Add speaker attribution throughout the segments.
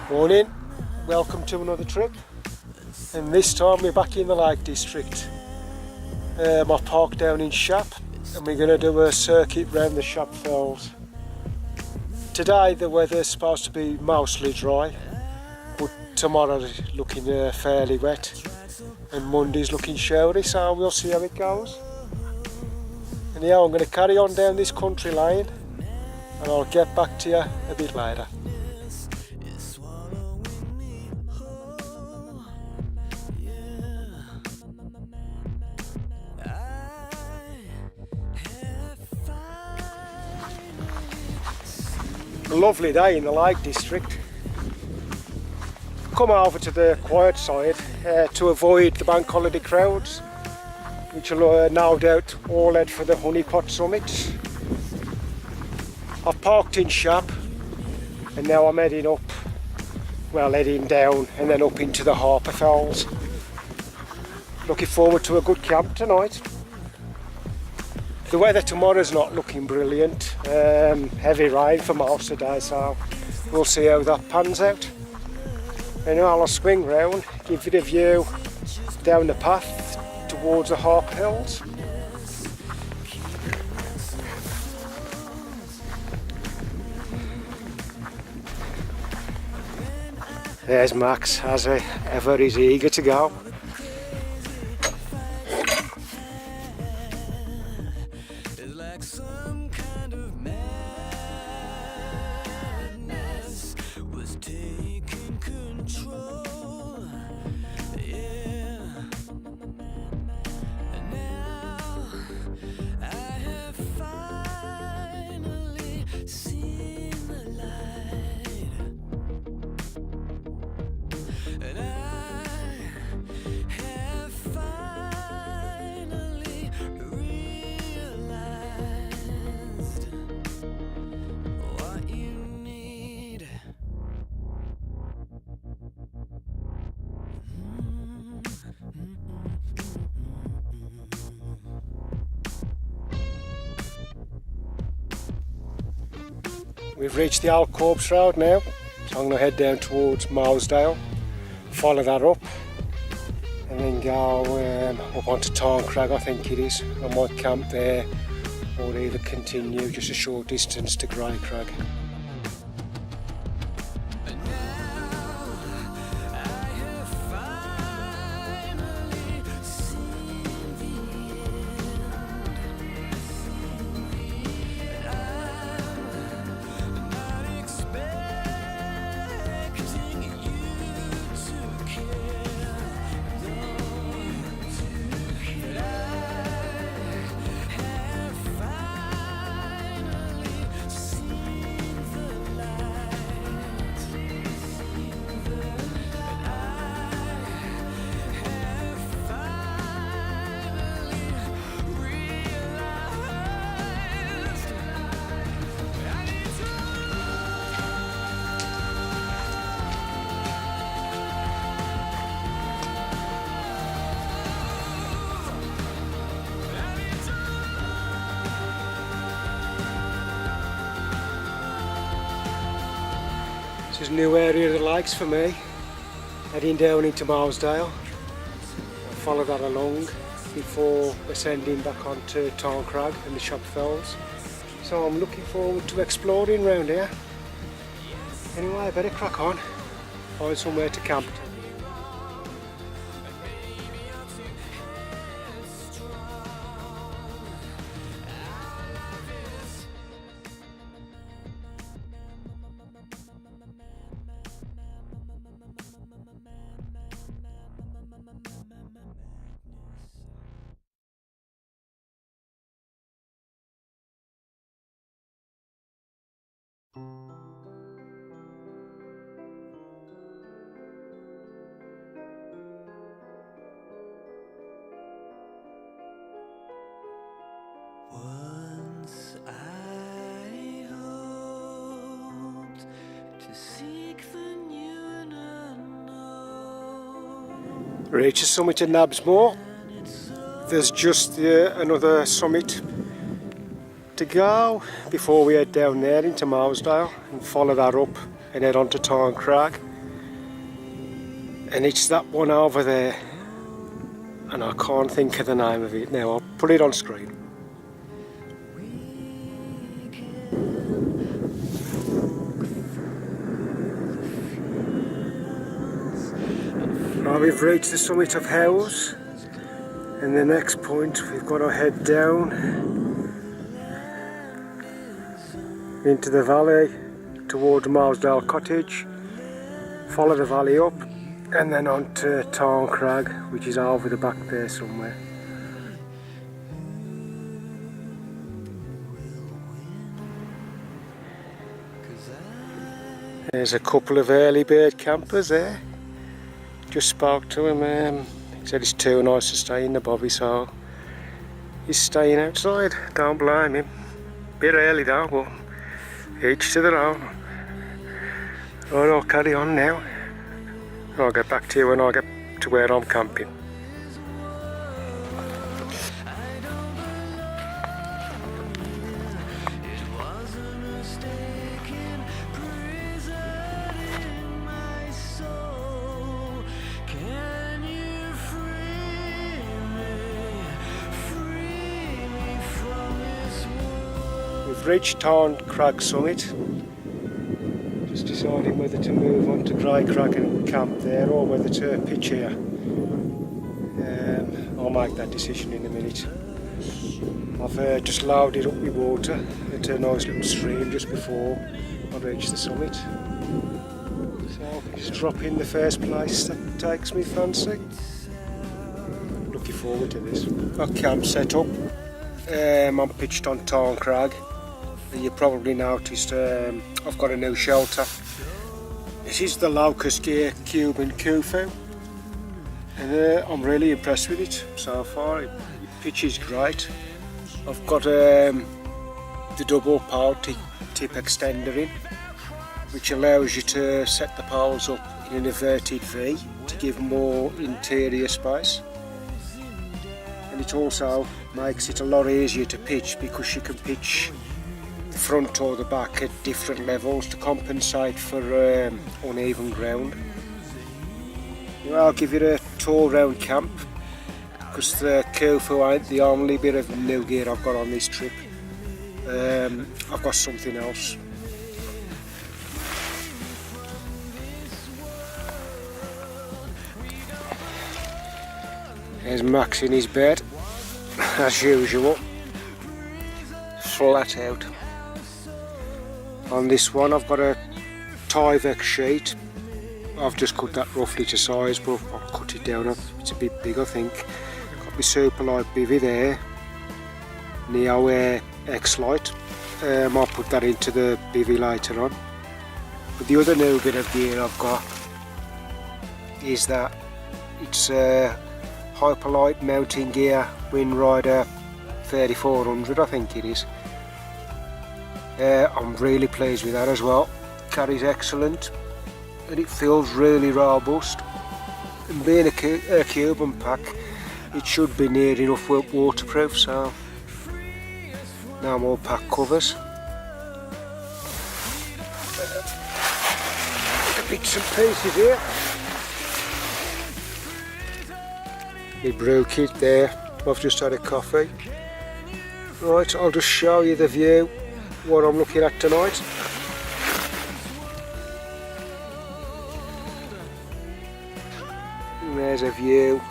Speaker 1: Morning, welcome to another trip, and this time we're back in the Lake District. I've parked down in Shap and we're going to do a circuit round the Shap Fells. Today the weather's supposed to be mostly dry, but tomorrow's looking fairly wet and Monday's looking showery, so we'll see how it goes. And yeah, I'm going to carry on down this country lane and I'll get back to you a bit later. A lovely day in the Lake District. Come over to the quiet side to avoid the bank holiday crowds, which will no doubt all head for the Honeypot Summit. I've parked in Shap and now I'm heading up, well, heading down and then up into the Harper Fells. Looking forward to a good camp tonight. The weather tomorrow's not looking brilliant, heavy rain for most of the day, so we'll see how that pans out. Anyway, I'll swing round, give you the view down the path towards the Harper Hills. There's Max, as ever he's eager to go. We've reached the old Corpse Road now, so I'm going to head down towards Mousdale, follow that up, and then go up onto Tarncrag, I think it is. I might camp there or either continue just a short distance to Greycrag. This is a new area of the lakes for me, heading down into Mousdale. I'll follow that along before ascending back onto Tarncrag and the Shap Fells. So I'm looking forward to exploring round here. Anyway, I better crack on, find somewhere to camp.
Speaker 2: Once I hoped
Speaker 1: Reach the summit of Nabsmore. There's just another summit to go before we head down there into Mousdale and follow that up and head on to Tarn Crag. And it's that one over there, and I can't think of the name of it now. I'll put it on screen. Now we've reached the summit of Howes, and the next point we've got to head down into the valley towards Mousdale Cottage, follow the valley up, and then on to Tarn Crag, which is over the back there somewhere. There's a couple of early bird campers there. Just spoke to him, he said it's too nice to stay in the bobby, so he's staying outside. Don't blame him. Bit early though, but each to their own. Right, I'll carry on now. I'll get back to you when I get to where I'm camping. We've reached Tarn Crag summit. Just deciding whether to move on to Grey Crag and camp there or whether to pitch here. I'll make that decision in a minute. I've just loaded up my water at a nice little stream just before I reach the summit. So I can just drop in the first place that takes me fancy. Looking forward to this. Got camp set up. I'm pitched on Tarn Crag. And you probably noticed I've got a new shelter. This is the Locus Gear Khufu, and I'm really impressed with it so far. It pitches great. I've got the double pole tip extender in, which allows you to set the poles up in an inverted V to give more interior space. And it also makes it a lot easier to pitch because you can pitch the front or the back at different levels to compensate for uneven ground. Well, I'll give you a tour around camp because the Khufu ain't the only bit of new gear I've got on this trip. I've got something else. There's Max in his bed, as usual, flat out. On this one I've got a Tyvek sheet. I've just cut that roughly to size, but I'll cut it down. It's a bit big, I think. Got my Superlight bivvy there, Neo Air X-Lite. I'll put that into the bivvy later on. But the other new bit of gear I've got is that it's Hyperlight mounting gear, Windrider 3400 I think it is. I'm really pleased with that as well. Carries excellent and it feels really robust, and being a Cuban pack it should be near enough waterproof, so no more pack covers. Bits and pieces here. My brew kit there. I've just had a coffee. Right, I'll just show you the view, what I'm looking at tonight. And there's a view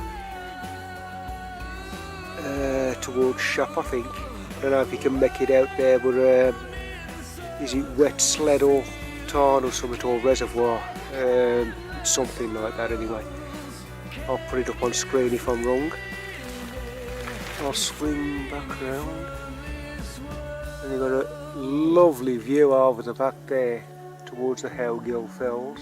Speaker 1: towards Shop, I think. I don't know if you can make it out there, but is it Wet Sled or Tarn or something, or Reservoir? Something like that anyway. I'll put it up on screen if I'm wrong. I'll swing back round. And you've got a lovely view over the back there towards the Howgill Fells.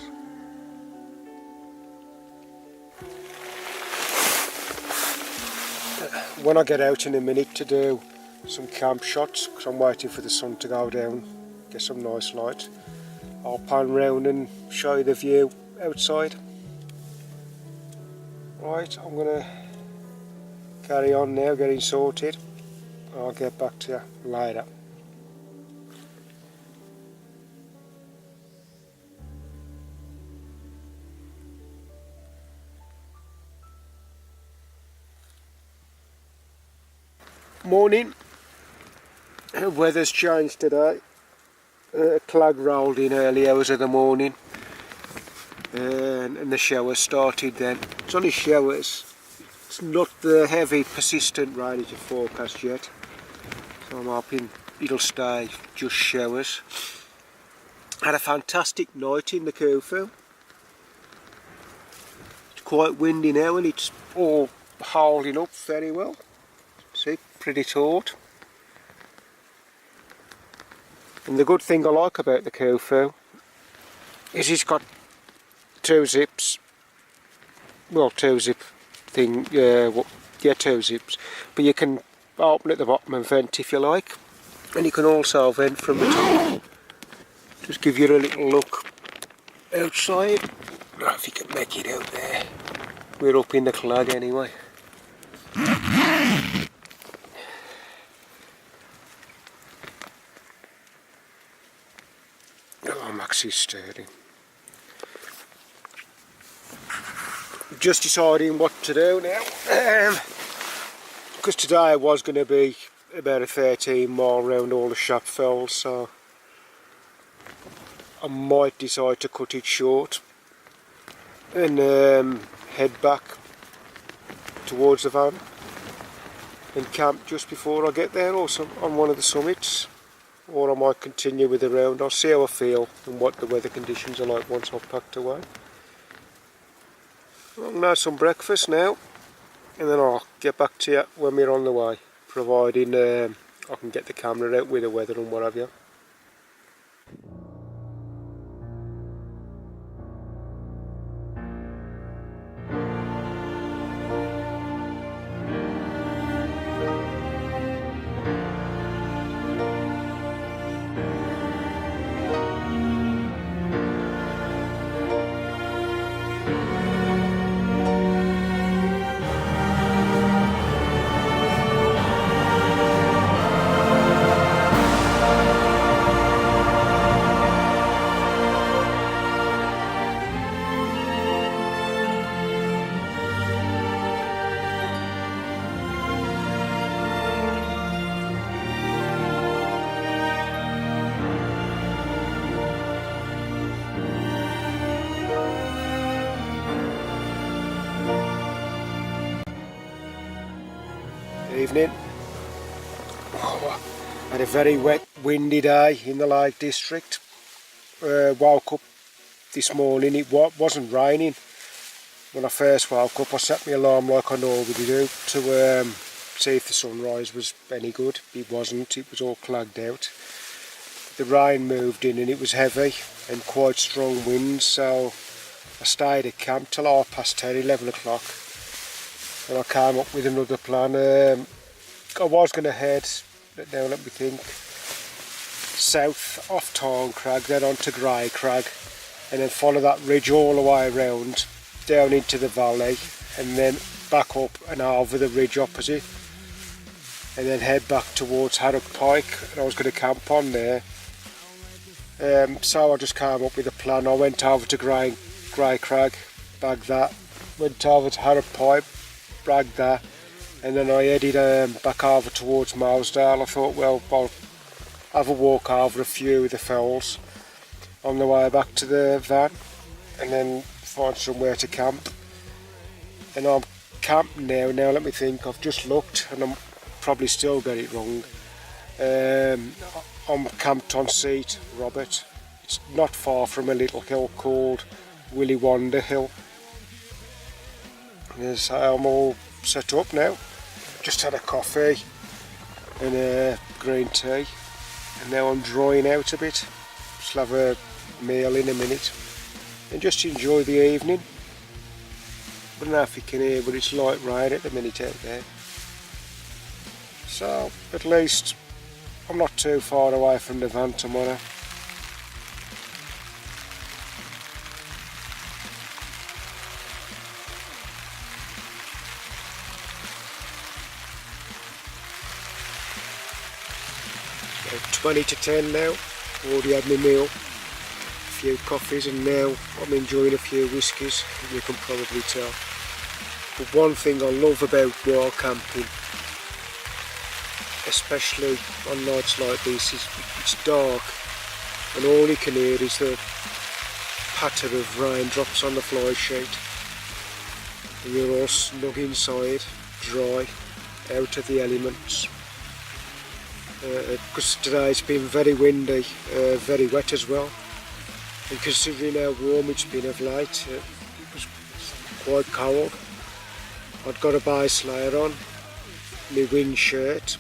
Speaker 1: When I get out in a minute to do some camp shots, because I'm waiting for the sun to go down, get some nice light, I'll pan round and show you the view outside. Right, I'm going to carry on now getting sorted. I'll get back to you later. Morning. Weather's changed today. Cloud rolled in early hours of the morning and the showers started then. It's only showers. It's not the heavy persistent rain as you forecast yet, so I'm hoping it'll stay just showers. Had a fantastic night in the Khufu. It's quite windy now and it's all holding up very well. See, pretty taut. And the good thing I like about the Khufu is it's got two zips. Well, two zip thing, two zips. But you can open at the bottom and vent if you like. And you can also vent from the top. Just give you a little look outside. I don't know if you can make it out there. We're up in the clag anyway. Oh, Maxie's stirring. Just deciding what to do now. Because today was going to be about a 13 mile round all the shop fells, so I might decide to cut it short and head back towards the van and camp just before I get there, or on one of the summits, or I might continue with the round. I'll see how I feel and what the weather conditions are like once I've packed away. I'm going to have some breakfast now and then I'll get back to you when we're on the way, providing I can get the camera out with the weather and what have you. Evening. Had a very wet, windy day in the Lake District. Woke up this morning, it wasn't raining. When I first woke up I set my alarm like I normally do to see if the sunrise was any good. It wasn't, it was all clagged out. The rain moved in and it was heavy and quite strong winds, so I stayed at camp till 10:30, 11 o'clock. And I came up with another plan. I was going to head, now let me think, south off Tarn Crag, then on to Grey Crag, and then follow that ridge all the way around, down into the valley, and then back up and over the ridge opposite, and then head back towards Haddock Pike, and I was going to camp on there. So I just came up with a plan. I went over to Grey Crag, bagged that, went over to Haddock Pike, bagged that, and then I headed back over towards Mousdale. I thought, well, I'll have a walk over a few of the fells on the way back to the van and then find somewhere to camp. And I'm camped now. Now let me think, I've just looked and I'm probably still got it wrong. I'm camped on Seat Robert. It's not far from a little hill called Willy Wonder Hill. So I'm all set up now. Just had a coffee and a green tea, and now I'm drying out a bit. Just have a meal in a minute and just enjoy the evening. I don't know if you can hear, but it's light rain at the minute out there. So at least I'm not too far away from the van tomorrow. About 20 to 10 now. Already had my meal, a few coffees, and now I'm enjoying a few whiskies, you can probably tell. But one thing I love about wild camping, especially on nights like this, is it's dark and all you can hear is the patter of raindrops on the fly sheet, and you're all snug inside, dry, out of the elements. Because today it's been very windy, very wet as well, and considering how warm it's been of late, it was quite cold. I'd got a base layer on, my wind shirt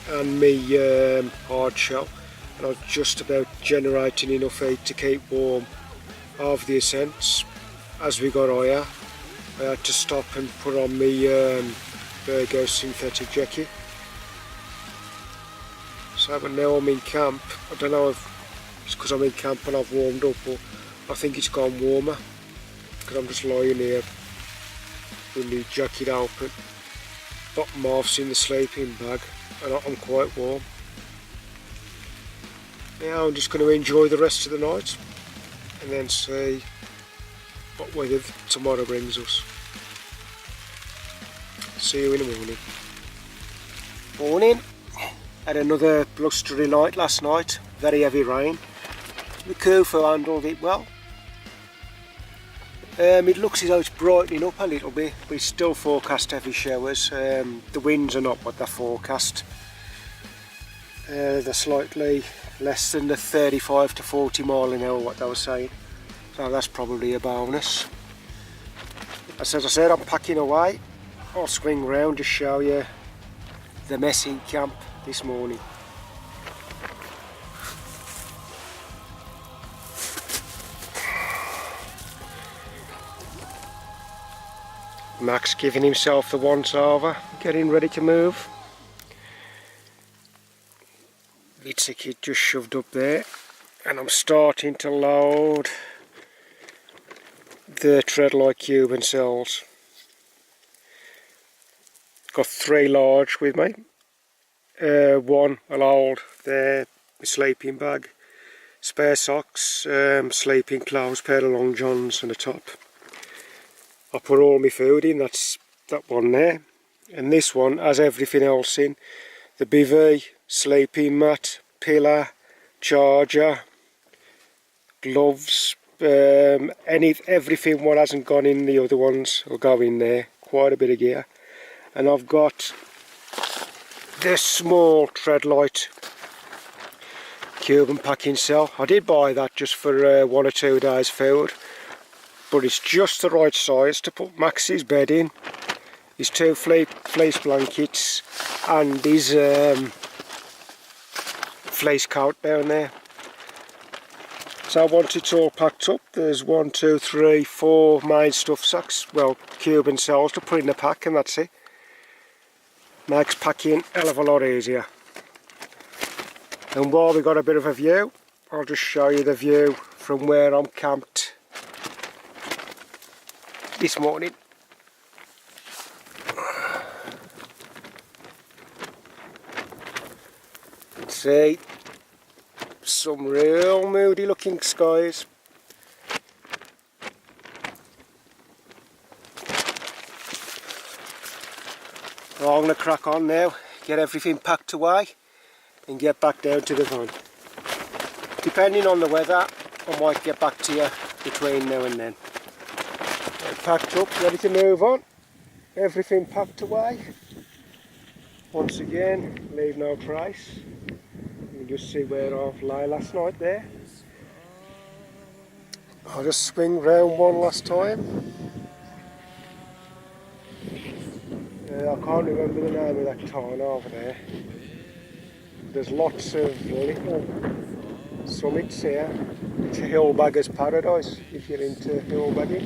Speaker 1: and my hard shell, and I was just about generating enough heat to keep warm over the ascents. As we got higher, I had to stop and put on my Virgo synthetic jacket. So but now I'm in camp. I don't know if it's because I'm in camp and I've warmed up, or I think it's gone warmer because I'm just lying here with my jacket open, bottom half's in the sleeping bag, and I'm quite warm. Now I'm just going to enjoy the rest of the night and then see what weather tomorrow brings us. See you in the morning. Morning. Had another blustery night last night, very heavy rain. The Khufu handled it well. It looks as though it's brightening up a little bit, but it's still forecast heavy showers. The winds are not what they're forecast. They're slightly less than the 35 to 40 mile an hour what they were saying, so that's probably a bonus. As I said, I'm packing away. I'll swing round to show you the mess in camp this morning. Max giving himself the once over, getting ready to move. Litzy kit just shoved up there, and I'm starting to load the Ultralight Cuban cells. Got 3 large with me. One I'll hold there, my sleeping bag, spare socks, sleeping clothes, pair of long johns and a top. I put all my food in, that's that one there, and this one has everything else in. The bivvy, sleeping mat, pillow, charger, gloves, everything what hasn't gone in the other ones will go in there. Quite a bit of gear. And I've got this small Ultralight Cuban packing cell. I did buy that just for 1 or 2 days food, but it's just the right size to put Max's bed in, his 2 fleece blankets and his fleece coat down there. So once it's all packed up, there's 1, 2, 3, 4 main stuff sacks, well, Cuban cells to put in the pack, and that's it. Makes packing a hell of a lot easier. And while we got a bit of a view, I'll just show you the view from where I'm camped this morning. See, some real moody looking skies. Well, I'm going to crack on now, get everything packed away and get back down to the van. Depending on the weather, I might get back to you between now and then. Packed up, ready to move on. Everything packed away. Once again, leave no trace. You can just see where I've lay last night there. I'll just swing round one last time. I can't remember the name of that town over there. There's lots of little summits here. It's a hill bagger's paradise if you're into hill bagging.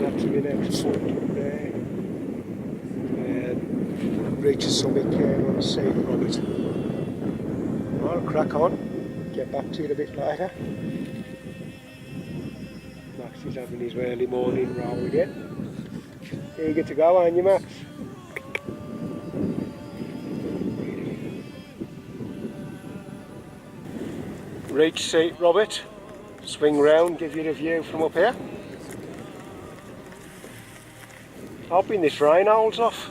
Speaker 1: That's my next point up there. Reach a summit here on the sea from it. I'll crack on, get back to it a bit later. Max is having his early morning roll again. Eager to go, aren't you, Max? reach seat, Robert. Swing round, give you the view from up here. Hoping this rain holds off.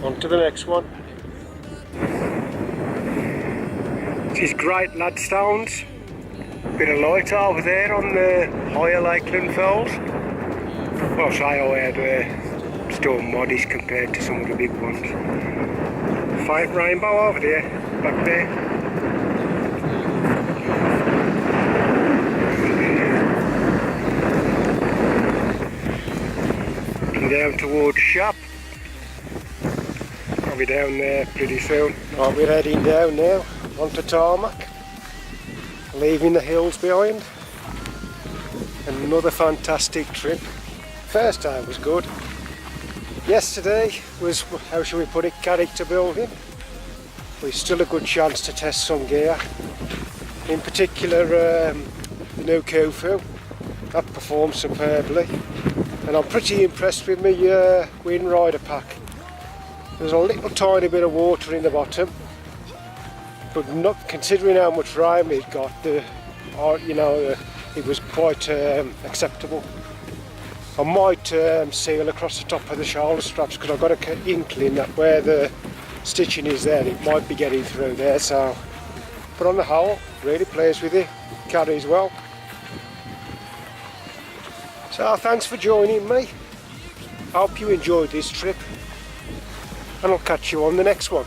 Speaker 1: On to the next one. These great ladstones. Bit of light over there on the higher Lakeland fells. Well, say higher, they're still modest compared to some of the big ones. Faint rainbow over there, back there. Looking down towards Shap. I'll be down there pretty soon. Right, we're heading down now onto tarmac, leaving the hills behind. Another fantastic trip. First day was good. Yesterday was, how shall we put it, character building. We've still a good chance to test some gear. In particular the new Khufu. That performed superbly. And I'm pretty impressed with my Wind Rider pack. There's a little tiny bit of water in the bottom, but not considering how much rain we've got, it was quite acceptable. I might seal across the top of the shoulder straps because I've got an inkling that where the stitching is there, it might be getting through there. So, but on the whole, really pleased with it. Carries well. So thanks for joining me. I hope you enjoyed this trip, and I'll catch you on the next one.